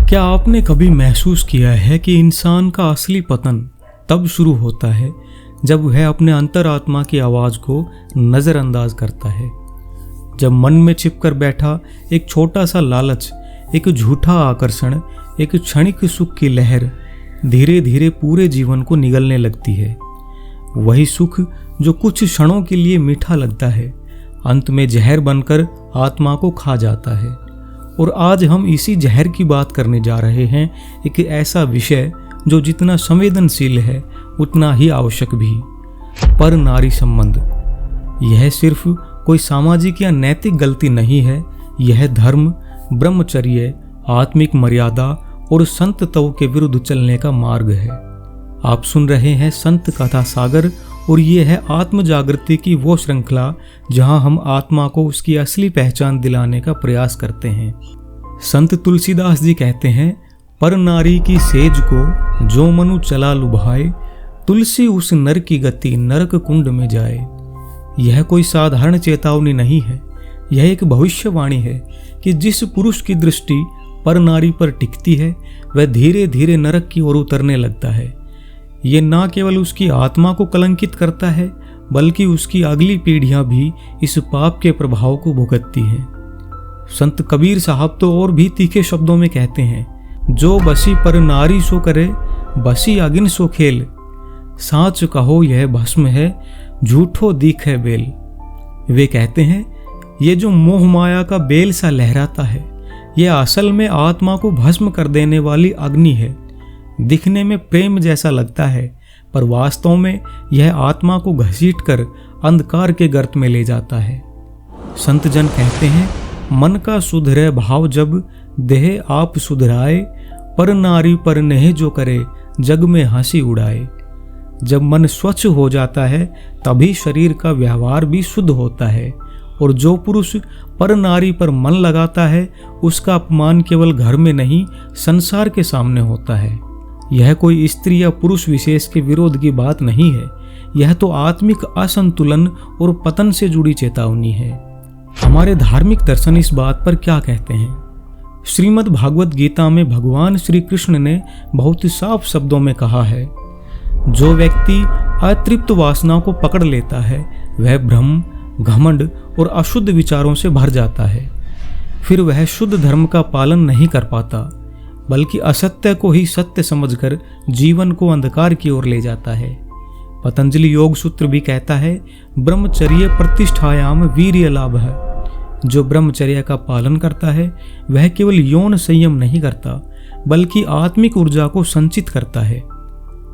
क्या आपने कभी महसूस किया है कि इंसान का असली पतन तब शुरू होता है जब वह अपने अंतरात्मा की आवाज़ को नज़रअंदाज करता है, जब मन में छिपकर बैठा एक छोटा सा लालच, एक झूठा आकर्षण, एक क्षणिक सुख की लहर धीरे धीरे पूरे जीवन को निगलने लगती है। वही सुख जो कुछ क्षणों के लिए मीठा लगता है, अंत में जहर बनकर आत्मा को खा जाता है। और आज हम इसी जहर की बात करने जा रहे हैं, एक ऐसा विषय जो जितना संवेदनशील है उतना ही आवश्यक भी, पर नारी संबंध। यह सिर्फ कोई सामाजिक या नैतिक गलती नहीं है, यह धर्म, ब्रह्मचर्य, आत्मिक मर्यादा और संतत्व के विरुद्ध चलने का मार्ग है। आप सुन रहे हैं संत कथा सागर, और ये है आत्म जागृति की वो श्रृंखला जहां हम आत्मा को उसकी असली पहचान दिलाने का प्रयास करते हैं। संत तुलसीदास जी कहते हैं, पर नारी की सेज को जो मनु चला लुभाए, तुलसी उस नर की गति नरक कुंड में जाए। यह कोई साधारण चेतावनी नहीं है, यह एक भविष्यवाणी है कि जिस पुरुष की दृष्टि पर नारी पर टिकती है वह धीरे धीरे नरक की ओर उतरने लगता है। ये ना केवल उसकी आत्मा को कलंकित करता है, बल्कि उसकी अगली पीढ़ियां भी इस पाप के प्रभाव को भुगतती हैं। संत कबीर साहब तो और भी तीखे शब्दों में कहते हैं, जो बसी पर नारी सो करे, बसी अगिन सो खेल, साच कहो यह भस्म है, झूठो दीखे बेल। वे कहते हैं, ये जो मोह माया का बेल सा लहराता है, यह असल में आत्मा को भस्म कर देने वाली अग्नि है। दिखने में प्रेम जैसा लगता है, पर वास्तव में यह आत्मा को घसीटकर अंधकार के गर्त में ले जाता है। संत जन कहते हैं, मन का सुधरे भाव जब, देह आप सुधराए, पर नारी पर नेह जो करे, जग में हंसी उड़ाए। जब मन स्वच्छ हो जाता है तभी शरीर का व्यवहार भी शुद्ध होता है, और जो पुरुष पर नारी पर मन लगाता है उसका अपमान केवल घर में नहीं संसार के सामने होता है। यह कोई स्त्री या पुरुष विशेष के विरोध की बात नहीं है, यह तो आत्मिक असंतुलन और पतन से जुड़ी चेतावनी है। हमारे धार्मिक दर्शन इस बात पर क्या कहते हैं? श्रीमद् भागवत गीता में भगवान श्री कृष्ण ने बहुत साफ शब्दों में कहा है, जो व्यक्ति अतृप्त वासना को पकड़ लेता है वह भ्रम, घमंड और अशुद्ध विचारों से भर जाता है। फिर वह शुद्ध धर्म का पालन नहीं कर पाता, बल्कि असत्य को ही सत्य समझकर जीवन को अंधकार की ओर ले जाता है। पतंजलि योग सूत्र भी कहता है, ब्रह्मचर्य प्रतिष्ठायाम वीर्य लाभ है। जो ब्रह्मचर्य का पालन करता है वह केवल यौन संयम नहीं करता, बल्कि आत्मिक ऊर्जा को संचित करता है।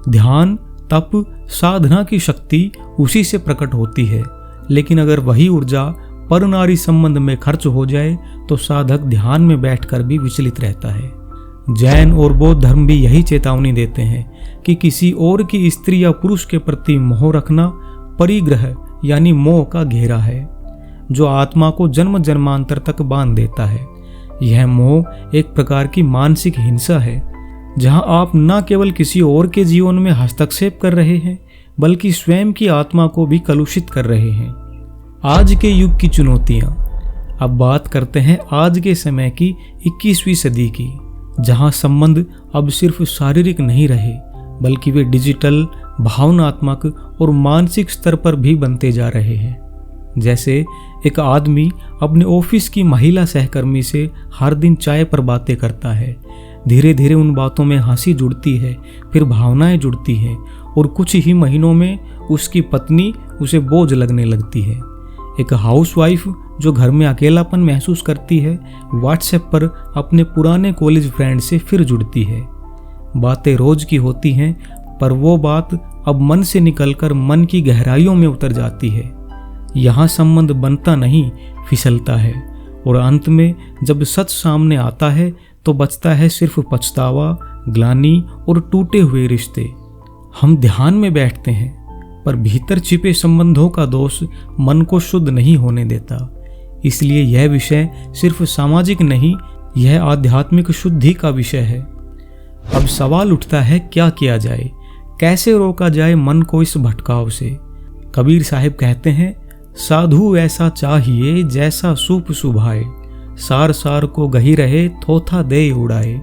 ध्यान, तप, साधना की शक्ति उसी से प्रकट होती है, लेकिन अगर वही ऊर्जा पर नारी संबंध में खर्च हो जाए तो साधक ध्यान में बैठकर भी विचलित रहता है। जैन और बौद्ध धर्म भी यही चेतावनी देते हैं कि किसी और की स्त्री या पुरुष के प्रति मोह रखना परिग्रह यानी मोह का घेरा है, जो आत्मा को जन्म जन्मांतर तक बांध देता है। यह मोह एक प्रकार की मानसिक हिंसा है, जहां आप न केवल किसी और के जीवन में हस्तक्षेप कर रहे हैं, बल्कि स्वयं की आत्मा को भी कलुषित कर रहे हैं। आज के युग की चुनौतियां। अब बात करते हैं आज के समय की 21वीं सदी की, जहां संबंध अब सिर्फ शारीरिक नहीं रहे, बल्कि वे डिजिटल, भावनात्मक और मानसिक स्तर पर भी बनते जा रहे हैं। जैसे एक आदमी अपने ऑफिस की महिला सहकर्मी से हर दिन चाय पर बातें करता है, धीरे धीरे उन बातों में हंसी जुड़ती है, फिर भावनाएं जुड़ती हैं, और कुछ ही महीनों में उसकी पत्नी उसे बोझ लगने लगती है। एक हाउसवाइफ जो घर में अकेलापन महसूस करती है, व्हाट्सएप पर अपने पुराने कॉलेज फ्रेंड से फिर जुड़ती है। बातें रोज की होती हैं, पर वो बात अब मन से निकलकर मन की गहराइयों में उतर जाती है। यहाँ संबंध बनता नहीं, फिसलता है, और अंत में जब सच सामने आता है तो बचता है सिर्फ पछतावा, ग्लानि और टूटे हुए रिश्ते। हम ध्यान में बैठते हैं, पर भीतर छिपे संबंधों का दोष मन को शुद्ध नहीं होने देता। इसलिए यह विषय सिर्फ सामाजिक नहीं, यह आध्यात्मिक शुद्धि का विषय है। अब सवाल उठता है, क्या किया जाए? कैसे रोका जाए मन को इस भटकाव से? कबीर साहिब कहते हैं, साधु ऐसा चाहिए जैसा सूप सुभाए, सार सार को गही रहे थोथा दे उड़ाए।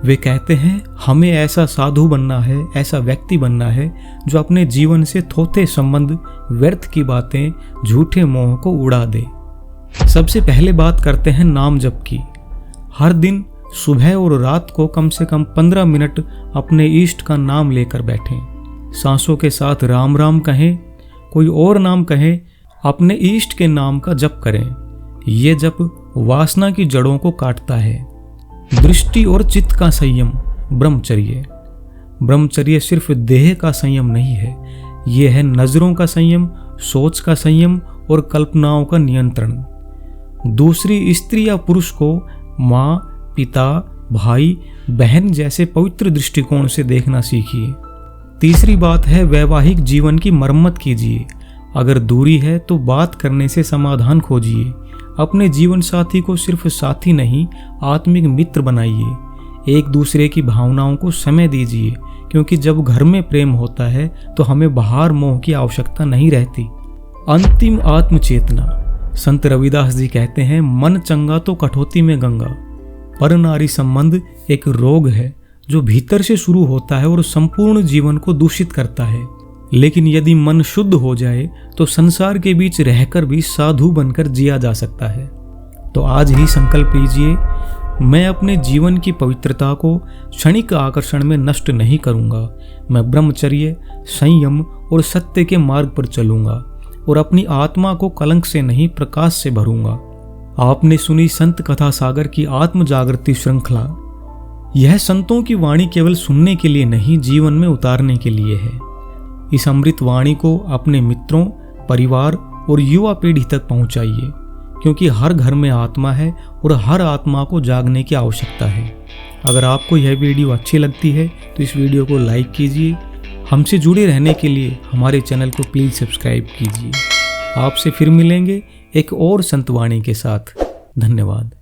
वे कहते हैं हमें ऐसा साधु बनना है, ऐसा व्यक्ति बनना है जो अपने जीवन से थोथे संबंध, व्यर्थ की बातें, झूठे मोह को उड़ा दे। सबसे पहले बात करते हैं नाम जप की। हर दिन सुबह और रात को कम से कम 15 मिनट अपने इष्ट का नाम लेकर बैठें। सांसों के साथ राम राम कहें, कोई और नाम कहें, अपने इष्ट के नाम का जप करें। ये जप वासना की जड़ों को काटता है। दृष्टि और चित्त का संयम, ब्रह्मचर्य। ब्रह्मचर्य सिर्फ देह का संयम नहीं है, यह है नजरों का संयम, सोच का संयम और कल्पनाओं का नियंत्रण। दूसरी स्त्री या पुरुष को माँ, पिता, भाई, बहन जैसे पवित्र दृष्टिकोण से देखना सीखिए। तीसरी बात है वैवाहिक जीवन की मरम्मत कीजिए। अगर दूरी है तो बात करने से समाधान खोजिए। अपने जीवन साथी को सिर्फ साथी नहीं, आत्मिक मित्र बनाइए। एक दूसरे की भावनाओं को समय दीजिए, क्योंकि जब घर में प्रेम होता है तो हमें बाहर मोह की आवश्यकता नहीं रहती। अंतिम आत्मचेतना। संत रविदास जी कहते हैं, मन चंगा तो कठौती में गंगा। पर नारी संबंध एक रोग है जो भीतर से शुरू होता है और संपूर्ण जीवन को दूषित करता है। लेकिन यदि मन शुद्ध हो जाए तो संसार के बीच रहकर भी साधु बनकर जिया जा सकता है। तो आज ही संकल्प लीजिए, मैं अपने जीवन की पवित्रता को क्षणिक आकर्षण में नष्ट नहीं करूंगा। मैं ब्रह्मचर्य, संयम और सत्य के मार्ग पर चलूंगा और अपनी आत्मा को कलंक से नहीं, प्रकाश से भरूंगा। आपने सुनी संत कथा सागर की आत्म जागृति श्रृंखला। यह संतों की वाणी केवल सुनने के लिए नहीं, जीवन में उतारने के लिए है। इस अमृत वाणी को अपने मित्रों, परिवार और युवा पीढ़ी तक पहुंचाइए, क्योंकि हर घर में आत्मा है और हर आत्मा को जागने की आवश्यकता है। अगर आपको यह वीडियो अच्छी लगती है तो इस वीडियो को लाइक कीजिए। हमसे जुड़े रहने के लिए हमारे चैनल को प्लीज़ सब्सक्राइब कीजिए। आपसे फिर मिलेंगे एक और संतवाणी के साथ। धन्यवाद।